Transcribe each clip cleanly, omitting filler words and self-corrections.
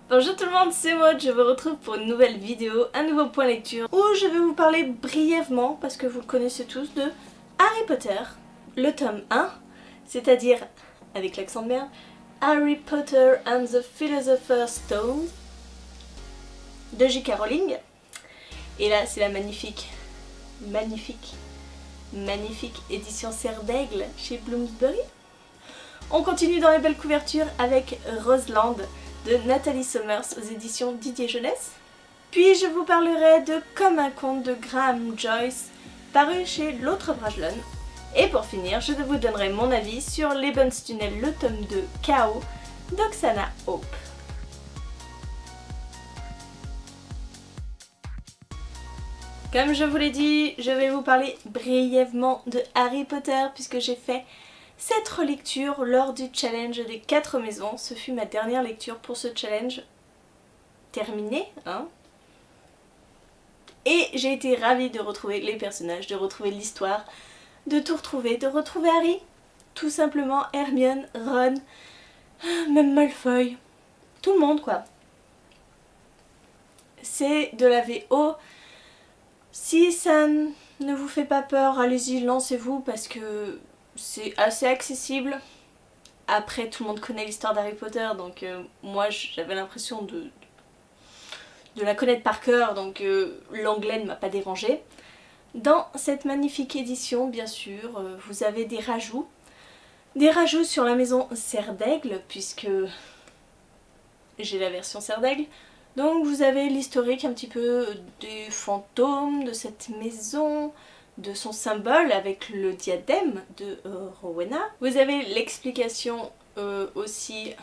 Bonjour tout le monde, c'est Maud, je vous retrouve pour une nouvelle vidéo, un nouveau point lecture où je vais vous parler brièvement, parce que vous le connaissez tous, de Harry Potter, le tome 1, c'est-à-dire, avec l'accent de merde, Harry Potter and the Philosopher's Stone de J.K. Rowling. Et là c'est la magnifique édition Serre d'Aigle chez Bloomsbury. On continue dans les belles couvertures avec Roseland de Nathalie Sommers aux éditions Didier Jeunesse. Puis je vous parlerai de Comme un conte de Graham Joyce paru chez l'autre Brajlon. Et pour finir, je vous donnerai mon avis sur Lebenstunnel, le tome 2 Chaos d'Oksana Hope. Comme je vous l'ai dit, je vais vous parler brièvement de Harry Potter puisque j'ai fait cette relecture lors du challenge des 4 maisons. Ce fut ma dernière lecture pour ce challenge terminé, hein. Et j'ai été ravie de retrouver les personnages, de retrouver l'histoire, de tout retrouver, de retrouver Harry, tout simplement Hermione, Ron, même Malfoy, tout le monde quoi. C'est de la VO. Si ça ne vous fait pas peur, allez-y, lancez-vous parce que c'est assez accessible. Après, tout le monde connaît l'histoire d'Harry Potter, donc moi j'avais l'impression de la connaître par cœur, donc l'anglais ne m'a pas dérangée. Dans cette magnifique édition, bien sûr, vous avez des rajouts. Des rajouts sur la maison Serre d'Aigle, puisque j'ai la version Serre d'Aigle. Donc vous avez l'historique un petit peu des fantômes de cette maison, de son symbole avec le diadème de Rowena. Vous avez l'explication aussi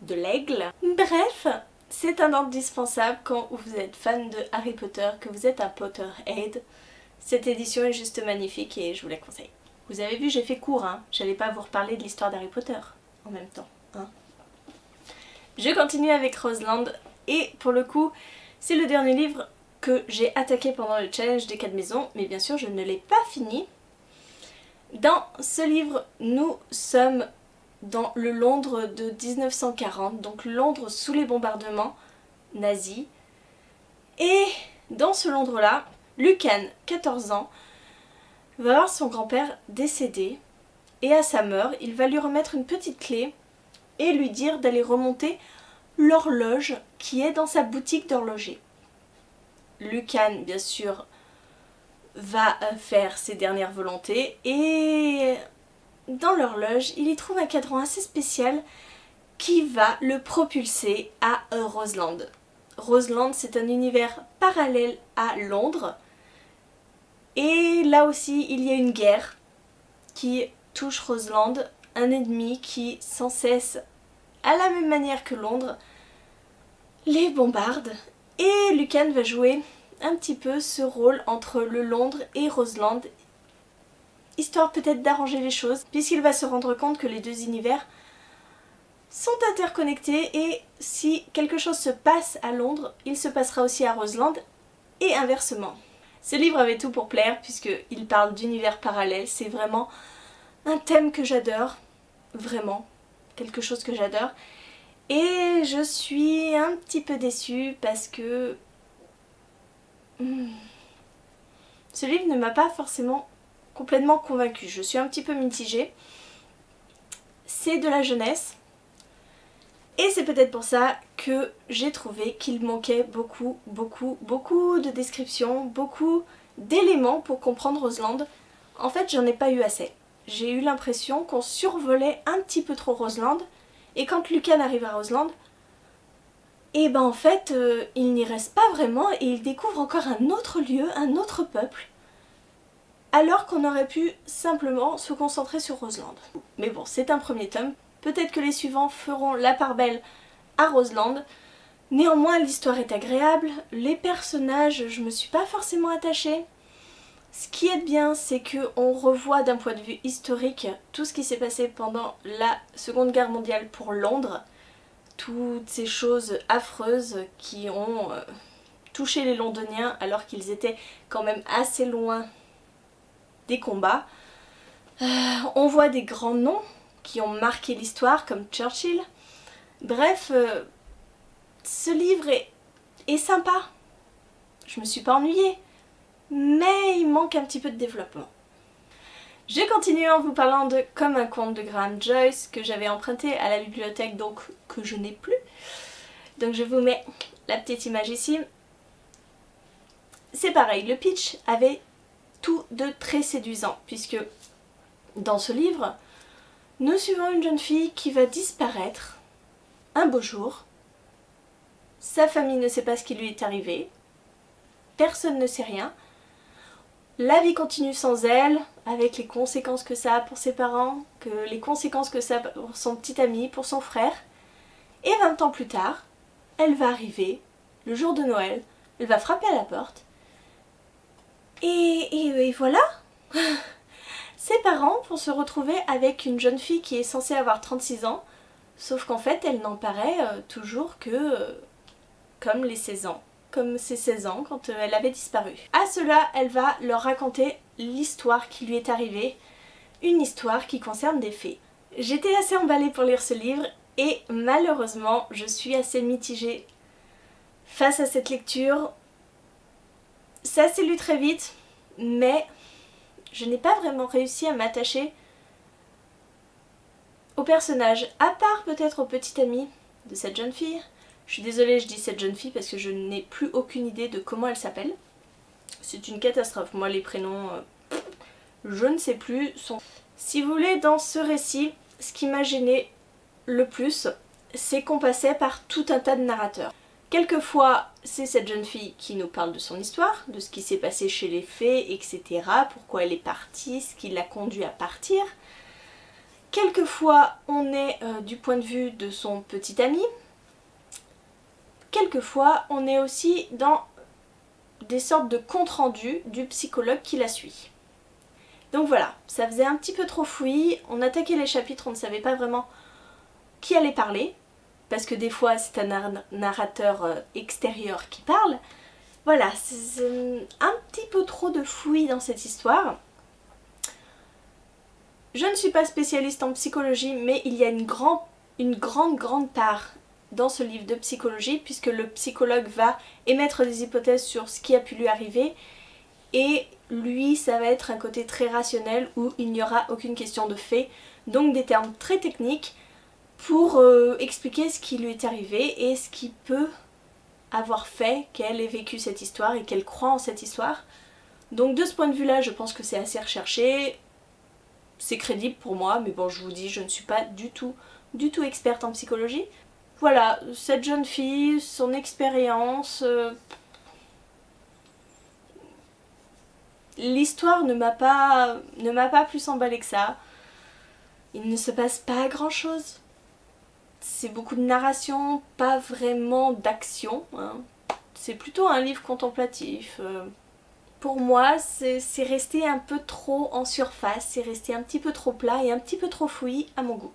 de l'aigle. Bref, c'est un indispensable quand vous êtes fan de Harry Potter, que vous êtes un Potterhead. Cette édition est juste magnifique et je vous la conseille. Vous avez vu, j'ai fait court, hein. J'allais pas vous reparler de l'histoire d'Harry Potter en même temps, hein. Je continue avec Roseland et pour le coup, c'est le dernier livre que j'ai attaqué pendant le challenge des 4 maisons, mais bien sûr je ne l'ai pas fini. Dans ce livre, nous sommes dans le Londres de 1940, donc Londres sous les bombardements nazis. Et dans ce Londres-là, Lucan, 14 ans, va voir son grand-père décédé et à sa mort, il va lui remettre une petite clé et lui dire d'aller remonter l'horloge qui est dans sa boutique d'horloger. Lucan, bien sûr, va faire ses dernières volontés et dans l'horloge, il y trouve un cadran assez spécial qui va le propulser à Roseland. Roseland, c'est un univers parallèle à Londres et là aussi, il y a une guerre qui touche Roseland, un ennemi qui, sans cesse, à la même manière que Londres, les bombarde. Et Lucan va jouer un petit peu ce rôle entre le Londres et Roseland, histoire peut-être d'arranger les choses, puisqu'il va se rendre compte que les deux univers sont interconnectés et si quelque chose se passe à Londres, il se passera aussi à Roseland et inversement. Ce livre avait tout pour plaire puisqu'il parle d'univers parallèles, c'est vraiment un thème que j'adore, vraiment, quelque chose que j'adore. Et je suis un petit peu déçue parce que ce livre ne m'a pas forcément complètement convaincue. Je suis un petit peu mitigée. C'est de la jeunesse. Et c'est peut-être pour ça que j'ai trouvé qu'il manquait beaucoup de descriptions, beaucoup d'éléments pour comprendre Roseland. En fait, j'en ai pas eu assez. J'ai eu l'impression qu'on survolait un petit peu trop Roseland. Et quand Lucan arrive à Roseland, et ben en fait, il n'y reste pas vraiment et il découvre encore un autre lieu, un autre peuple. Alors qu'on aurait pu simplement se concentrer sur Roseland. Mais bon, c'est un premier tome. Peut-être que les suivants feront la part belle à Roseland. Néanmoins, l'histoire est agréable. Les personnages, je me suis pas forcément attachée. Ce qui est bien, c'est qu'on revoit d'un point de vue historique tout ce qui s'est passé pendant la Seconde Guerre mondiale pour Londres. Toutes ces choses affreuses qui ont touché les Londoniens alors qu'ils étaient quand même assez loin des combats. On voit des grands noms qui ont marqué l'histoire comme Churchill, Bref, ce livre est sympa. Je me suis pas ennuyée, mais il manque un petit peu de développement. Je continue en vous parlant de Comme un conte de Graham Joyce que j'avais emprunté à la bibliothèque, donc que je n'ai plus. Donc je vous mets la petite image ici. C'est pareil, le pitch avait tout de très séduisant puisque dans ce livre, nous suivons une jeune fille qui va disparaître un beau jour. Sa famille ne sait pas ce qui lui est arrivé. Personne ne sait rien. La vie continue sans elle, avec les conséquences que ça a pour ses parents, les conséquences que ça a pour son petit ami, pour son frère. Et 20 ans plus tard, elle va arriver, le jour de Noël, elle va frapper à la porte. Et voilà. Ses parents vont se retrouver avec une jeune fille qui est censée avoir 36 ans, sauf qu'en fait elle n'en paraît toujours que comme les 16 ans. Comme ses 16 ans quand elle avait disparu. À cela, elle va leur raconter l'histoire qui lui est arrivée, une histoire qui concerne des fées. J'étais assez emballée pour lire ce livre et malheureusement, je suis assez mitigée face à cette lecture. Ça s'est lu très vite, mais je n'ai pas vraiment réussi à m'attacher au personnage, à part peut-être au petit ami de cette jeune fille. Je suis désolée, je dis cette jeune fille parce que je n'ai plus aucune idée de comment elle s'appelle. C'est une catastrophe. Moi, les prénoms, je ne sais plus. Si vous voulez, dans ce récit, ce qui m'a gênée le plus, c'est qu'on passait par tout un tas de narrateurs. Quelquefois, c'est cette jeune fille qui nous parle de son histoire, de ce qui s'est passé chez les fées, etc. Pourquoi elle est partie, ce qui l'a conduit à partir. Quelquefois, on est du point de vue de son petit ami. Quelquefois, on est aussi dans des sortes de comptes rendus du psychologue qui la suit. Donc voilà, ça faisait un petit peu trop fouillis, on attaquait les chapitres, on ne savait pas vraiment qui allait parler, parce que des fois c'est un narrateur extérieur qui parle. Voilà, c'est un petit peu trop de fouillis dans cette histoire. Je ne suis pas spécialiste en psychologie, mais il y a une grande part dans ce livre de psychologie, puisque le psychologue va émettre des hypothèses sur ce qui a pu lui arriver, et lui ça va être un côté très rationnel où il n'y aura aucune question de fait, donc des termes très techniques pour expliquer ce qui lui est arrivé et ce qui peut avoir fait qu'elle ait vécu cette histoire et qu'elle croit en cette histoire. Donc de ce point de vue là, je pense que c'est assez recherché, c'est crédible pour moi, mais bon, je vous dis, je ne suis pas du tout experte en psychologie. Voilà, cette jeune fille, son expérience, l'histoire ne m'a pas plus emballée que ça. Il ne se passe pas grand chose. C'est beaucoup de narration, pas vraiment d'action, hein. C'est plutôt un livre contemplatif. Pour moi, c'est resté un peu trop en surface, c'est resté un petit peu trop plat et un petit peu trop fouillis à mon goût.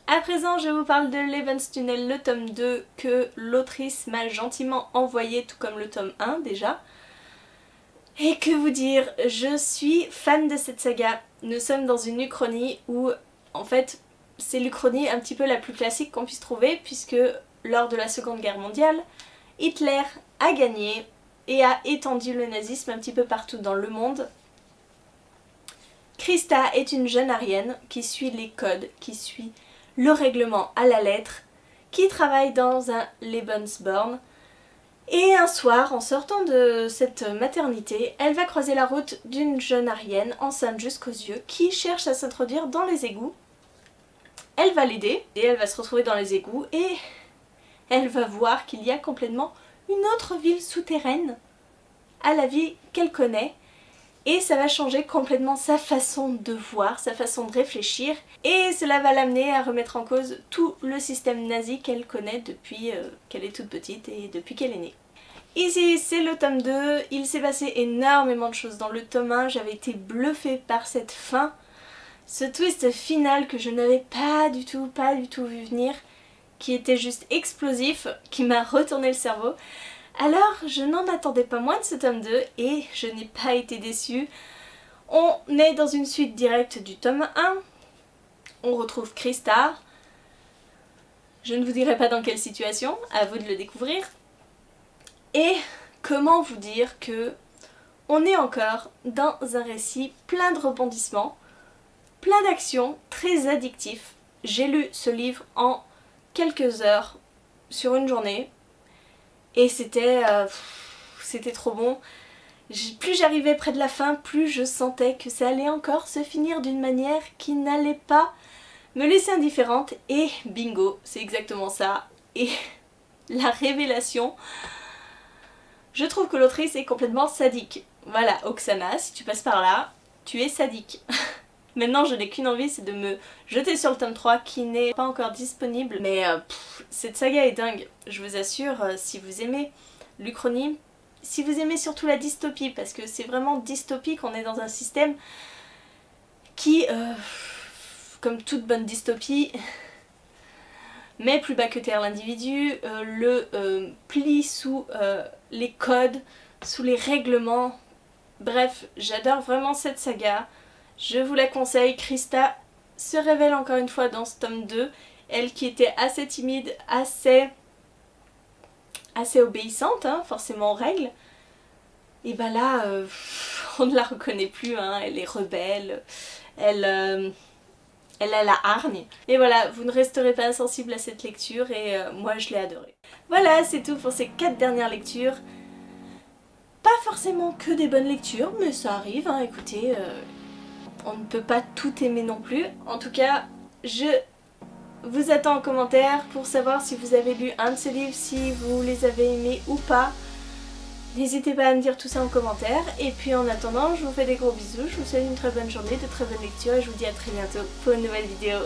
À présent, je vous parle de Leven's Tunnel, le tome 2, que l'autrice m'a gentiment envoyé, tout comme le tome 1 déjà. Et que vous dire, je suis fan de cette saga. Nous sommes dans une uchronie où, en fait, c'est l'uchronie un petit peu la plus classique qu'on puisse trouver, puisque lors de la Seconde Guerre mondiale, Hitler a gagné et a étendu le nazisme un petit peu partout dans le monde. Krista est une jeune Aryenne qui suit les codes, qui suit le règlement à la lettre, qui travaille dans un Lebensborn. Et un soir, en sortant de cette maternité, elle va croiser la route d'une jeune Aryenne, enceinte jusqu'aux yeux, qui cherche à s'introduire dans les égouts. Elle va l'aider, et elle va se retrouver dans les égouts, et elle va voir qu'il y a complètement une autre ville souterraine à la vie qu'elle connaît. Et ça va changer complètement sa façon de voir, sa façon de réfléchir. Et cela va l'amener à remettre en cause tout le système nazi qu'elle connaît depuis qu'elle est toute petite et depuis qu'elle est née. Ici, c'est le tome 2. Il s'est passé énormément de choses dans le tome 1. J'avais été bluffée par cette fin. Ce twist final que je n'avais pas du tout vu venir. Qui était juste explosif, qui m'a retourné le cerveau. Alors, je n'en attendais pas moins de ce tome 2 et je n'ai pas été déçue. On est dans une suite directe du tome 1. On retrouve Krista. Je ne vous dirai pas dans quelle situation, à vous de le découvrir. Et comment vous dire que on est encore dans un récit plein de rebondissements, plein d'actions, très addictif. J'ai lu ce livre en quelques heures sur une journée et c'était trop bon. Plus j'arrivais près de la fin, plus je sentais que ça allait encore se finir d'une manière qui n'allait pas me laisser indifférente et bingo, c'est exactement ça. Et la révélation, je trouve que l'autrice est complètement sadique. Voilà, Oksana, si tu passes par là, tu es sadique. Maintenant je n'ai qu'une envie, c'est de me jeter sur le tome 3 qui n'est pas encore disponible. Mais cette saga est dingue, je vous assure, si vous aimez l'Uchronie, si vous aimez surtout la dystopie, parce que c'est vraiment dystopique, on est dans un système qui, comme toute bonne dystopie, met plus bas que terre l'individu, le plie sous les codes, sous les règlements. Bref, j'adore vraiment cette saga, je vous la conseille. Krista se révèle encore une fois dans ce tome 2, elle qui était assez timide, assez obéissante, hein, forcément aux règles, et ben là, on ne la reconnaît plus, hein, elle est rebelle, elle a la hargne. Et voilà, vous ne resterez pas insensible à cette lecture et moi je l'ai adorée. Voilà, c'est tout pour ces 4 dernières lectures. Pas forcément que des bonnes lectures, mais ça arrive, hein, écoutez, on ne peut pas tout aimer non plus. En tout cas, je vous attends en commentaire pour savoir si vous avez lu un de ces livres, si vous les avez aimés ou pas. N'hésitez pas à me dire tout ça en commentaire. Et puis en attendant, je vous fais des gros bisous, je vous souhaite une très bonne journée, de très bonnes lectures et je vous dis à très bientôt pour une nouvelle vidéo.